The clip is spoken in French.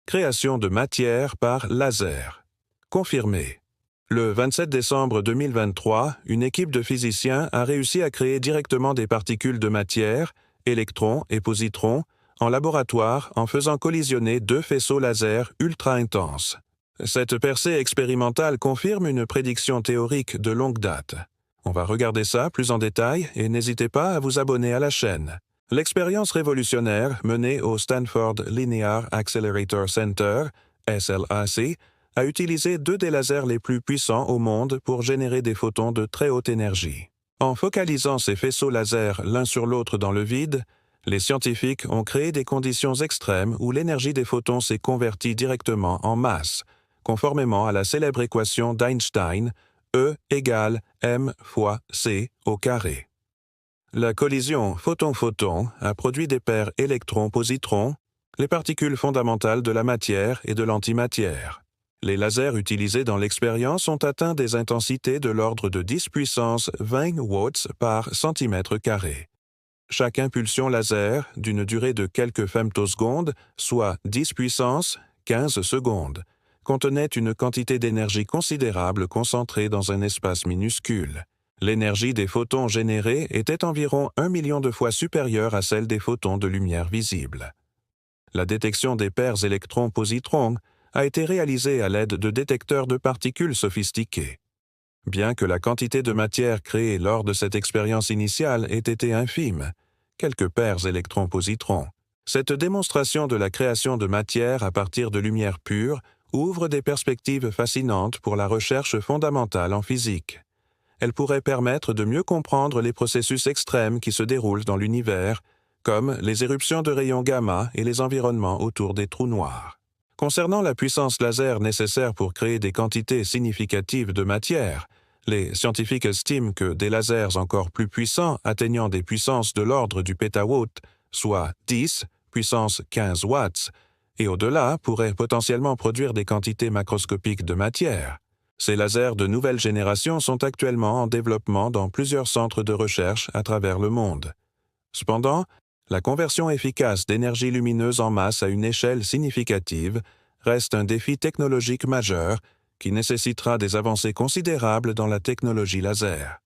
Création de matière par laser. Confirmé. Le 27 décembre 2023, une équipe de physiciens a réussi à créer directement des particules de matière, électrons et positrons, en laboratoire en faisant collisionner deux faisceaux laser ultra intenses. Cette percée expérimentale confirme une prédiction théorique de longue date. On va regarder ça plus en détail et n'hésitez pas à vous abonner à la chaîne. L'expérience révolutionnaire menée au Stanford Linear Accelerator Center, SLAC, a utilisé deux des lasers les plus puissants au monde pour générer des photons de très haute énergie. En focalisant ces faisceaux laser l'un sur l'autre dans le vide, les scientifiques ont créé des conditions extrêmes où l'énergie des photons s'est convertie directement en masse, conformément à la célèbre équation d'Einstein, E égale m fois c au carré. La collision photon-photon a produit des paires électrons-positrons, les particules fondamentales de la matière et de l'antimatière. Les lasers utilisés dans l'expérience ont atteint des intensités de l'ordre de 10 puissance 20 watts par centimètre carré. Chaque impulsion laser, d'une durée de quelques femtosecondes, soit 10 puissance 15 secondes, contenait une quantité d'énergie considérable concentrée dans un espace minuscule. L'énergie des photons générés était environ 1 million de fois supérieure à celle des photons de lumière visible. La détection des paires électrons-positrons a été réalisée à l'aide de détecteurs de particules sophistiqués. Bien que la quantité de matière créée lors de cette expérience initiale ait été infime, quelques paires électrons-positrons, cette démonstration de la création de matière à partir de lumière pure ouvre des perspectives fascinantes pour la recherche fondamentale en physique. Elle pourrait permettre de mieux comprendre les processus extrêmes qui se déroulent dans l'univers, comme les éruptions de rayons gamma et les environnements autour des trous noirs. Concernant la puissance laser nécessaire pour créer des quantités significatives de matière, les scientifiques estiment que des lasers encore plus puissants atteignant des puissances de l'ordre du pétawatt, soit 10 puissance 15 watts, et au-delà pourraient potentiellement produire des quantités macroscopiques de matière. Ces lasers de nouvelle génération sont actuellement en développement dans plusieurs centres de recherche à travers le monde. Cependant, la conversion efficace d'énergie lumineuse en masse à une échelle significative reste un défi technologique majeur qui nécessitera des avancées considérables dans la technologie laser.